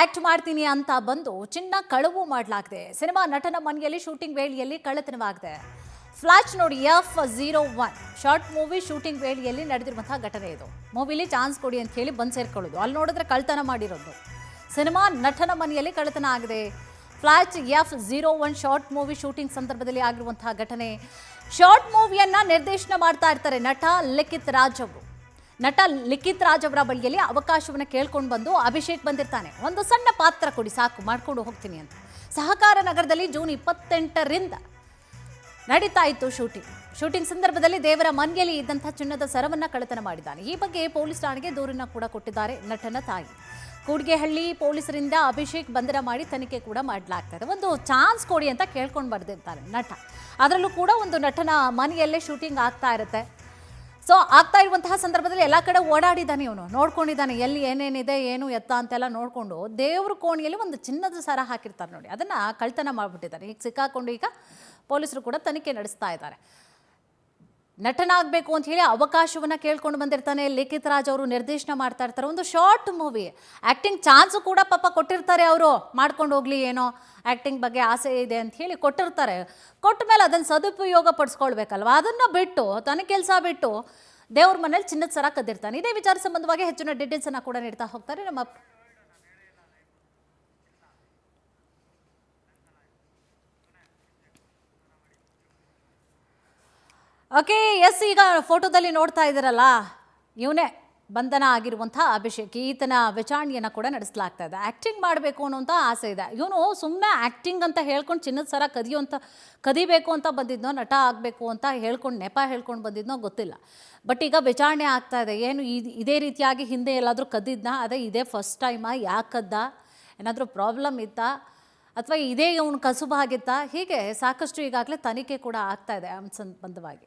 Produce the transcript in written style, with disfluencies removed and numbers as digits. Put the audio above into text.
Act ಮಾಡ್ತೀನಿ ಅಂತ ಬಂದು ಚಿನ್ನ ಕಳವು ಮಾಡಲಾಗಿದೆ. ಸಿನಿಮಾ ನಟನ ಮನೆಯಲ್ಲಿ ಶೂಟಿಂಗ್ ವೇಳೆಯಲ್ಲಿ ಕಳ್ಳತನವಾಗಿದೆ. ಫ್ಲಾಶ್ ನೋಡಿ, F01 ಶಾರ್ಟ್ ಮೂವಿ ಶೂಟಿಂಗ್ ವೇಳೆಯಲ್ಲಿ ನಡೆದಿರುವಂತಹ ಘಟನೆ ಇದು. ಮೂವಿಲಿ ಚಾನ್ಸ್ ಕೊಡಿ ಅಂತ ಹೇಳಿ ಬಂದು ಸೇರ್ಕೊಳ್ಳೋದು, ಅಲ್ಲಿ ನೋಡಿದ್ರೆ ಕಳ್ಳತನ ಮಾಡಿರೋದು. ಸಿನಿಮಾ ನಟನ ಮನೆಯಲ್ಲಿ ಕಳ್ಳತನ ಆಗಿದೆ. Flash F01 short movie shooting ಸಂದರ್ಭದಲ್ಲಿ ಆಗಿರುವಂತಹ ಘಟನೆ. ಶಾರ್ಟ್ ಮೂವಿಯನ್ನ ನಿರ್ದೇಶನ ಮಾಡ್ತಾ ಇರ್ತಾರೆ ನಟ ಲಿಖಿತ್ ರಾಜ್ ಅವರು. ನಟ ಲಿಖಿತ್ ರಾಜ್ ಅವರ ಬಳಿಯಲ್ಲಿ ಅವಕಾಶವನ್ನು ಕೇಳ್ಕೊಂಡು ಬಂದು ಅಭಿಷೇಕ್ ಬಂದಿರ್ತಾನೆ. ಒಂದು ಸಣ್ಣ ಪಾತ್ರ ಕೊಡಿ ಸಾಕು, ಮಾಡ್ಕೊಂಡು ಹೋಗ್ತೀನಿ ಅಂತ. ಸಹಕಾರ ನಗರದಲ್ಲಿ ಜೂನ್ 28ರಿಂದ ನಡೀತಾ ಇತ್ತು ಶೂಟಿಂಗ್ ಸಂದರ್ಭದಲ್ಲಿ ದೇವರ ಮನೆಯಲ್ಲಿ ಇದ್ದಂಥ ಚಿನ್ನದ ಸರವನ್ನ ಕಳ್ಳತನ ಮಾಡಿದ್ದಾನೆ. ಈ ಬಗ್ಗೆ ಪೊಲೀಸ್ ಠಾಣೆಗೆ ದೂರನ್ನ ಕೂಡ ಕೊಟ್ಟಿದ್ದಾರೆ ನಟನ ತಾಯಿ. ಕೂಡ್ಗೆಹಳ್ಳಿ ಪೊಲೀಸರಿಂದ ಅಭಿಷೇಕ್ ಬಂಧನ ಮಾಡಿ ತನಿಖೆ ಕೂಡ ಮಾಡಲಾಗ್ತದೆ. ಒಂದು ಚಾನ್ಸ್ ಕೊಡಿ ಅಂತ ಕೇಳ್ಕೊಂಡು ಬರ್ದಿರ್ತಾರೆ ನಟ. ಅದರಲ್ಲೂ ಕೂಡ ಒಂದು ನಟನ ಮನೆಯಲ್ಲೇ ಶೂಟಿಂಗ್ ಆಗ್ತಾ ಇರುತ್ತೆ. ಸೊ ಆಗ್ತಾ ಇರುವಂತಹ ಸಂದರ್ಭದಲ್ಲಿ ಎಲ್ಲ ಕಡೆ ಓಡಾಡಿದ್ದಾನೆ, ಇವನು ನೋಡ್ಕೊಂಡಿದ್ದಾನೆ ಎಲ್ಲಿ ಏನೇನಿದೆ ಏನು ಎತ್ತ ಅಂತೆಲ್ಲ ನೋಡಿಕೊಂಡು ದೇವ್ರ ಕೋಣೆಯಲ್ಲಿ ಒಂದು ಚಿನ್ನದ ಸರ ಹಾಕಿರ್ತಾರೆ ನೋಡಿ, ಅದನ್ನು ಕಳ್ತನ ಮಾಡಿಬಿಟ್ಟಿದ್ದಾರೆ. ಈಗ ಸಿಕ್ಕಾಕೊಂಡು ಈಗ ಪೊಲೀಸರು ಕೂಡ ತನಿಖೆ ನಡೆಸ್ತಾ ಇದ್ದಾರೆ. ನಟನಾಗಬೇಕು ಅಂತ ಹೇಳಿ ಅವಕಾಶವನ್ನು ಕೇಳ್ಕೊಂಡು ಬಂದಿರ್ತಾನೆ ಲಿಖಿತ್ ರಾಜ್ ಅವರು. ನಿರ್ದೇಶನ ಮಾಡ್ತಾ ಇರ್ತಾರೆ ಒಂದು ಶಾರ್ಟ್ ಮೂವಿ. ಆ್ಯಕ್ಟಿಂಗ್ ಚಾನ್ಸು ಕೂಡ ಪಾಪ ಕೊಟ್ಟಿರ್ತಾರೆ ಅವರು, ಮಾಡ್ಕೊಂಡು ಹೋಗಲಿ ಏನೋ ಆ್ಯಕ್ಟಿಂಗ್ ಬಗ್ಗೆ ಆಸೆ ಇದೆ ಅಂತ ಹೇಳಿ ಕೊಟ್ಟಿರ್ತಾರೆ. ಕೊಟ್ಟ ಮೇಲೆ ಅದನ್ನು ಸದುಪಯೋಗ ಪಡಿಸ್ಕೊಳ್ಬೇಕಲ್ವ, ಅದನ್ನು ಬಿಟ್ಟು ತನ್ನ ಕೆಲಸ ಬಿಟ್ಟು ದೇವ್ರ ಮನೇಲಿ ಚಿನ್ನದ ಸರ ಕದ್ದಿರ್ತಾನೆ. ಇದೇ ವಿಚಾರ ಸಂಬಂಧವಾಗಿ ಹೆಚ್ಚಿನ ಡೀಟೇಲ್ಸನ್ನು ಕೂಡ ನೀಡ್ತಾ ಹೋಗ್ತಾರೆ ನಮ್ಮ ಓಕೆ. ಎಸ್, ಈಗ ಫೋಟೋದಲ್ಲಿ ನೋಡ್ತಾ ಇದ್ದೀರಲ್ಲ, ಇವನೇ ಬಂಧನ ಆಗಿರುವಂಥ ಅಭಿಷೇಕ್. ಈತನ ವಿಚಾರಣೆಯನ್ನು ಕೂಡ ನಡೆಸಲಾಗ್ತಾ ಇದೆ. ಆ್ಯಕ್ಟಿಂಗ್ ಮಾಡಬೇಕು ಅನ್ನೋಂಥ ಆಸೆ ಇದೆ. ಇವನು ಸುಮ್ಮನೆ ಆ್ಯಕ್ಟಿಂಗ್ ಅಂತ ಹೇಳ್ಕೊಂಡು ಚಿನ್ನದ ಸರ ಕದಿಬೇಕು ಅಂತ ಬಂದಿದ್ನೋ, ನಟ ಆಗಬೇಕು ಅಂತ ಹೇಳ್ಕೊಂಡು ನೆಪ ಹೇಳ್ಕೊಂಡು ಬಂದಿದ್ನೋ ಗೊತ್ತಿಲ್ಲ. ಬಟ್ ಈಗ ವಿಚಾರಣೆ ಆಗ್ತಾ ಇದೆ. ಏನು ಇದೇ ರೀತಿಯಾಗಿ ಹಿಂದೆ ಎಲ್ಲಾದರೂ ಕದ್ದಿದ್ನಾ, ಅದೇ ಇದೇ ಫಸ್ಟ್ ಟೈಮಾ, ಯಾಕೆ ಕದ್ದ, ಏನಾದರೂ ಪ್ರಾಬ್ಲಮ್ ಇತ್ತಾ, ಅಥವಾ ಇದೇ ಇವನು ಕಸುಬಾಗಿತ್ತಾ, ಹೀಗೆ ಸಾಕಷ್ಟು ಈಗಾಗಲೇ ತನಿಖೆ ಕೂಡ ಆಗ್ತಾ ಇದೆ ಸಂಬಂಧವಾಗಿ.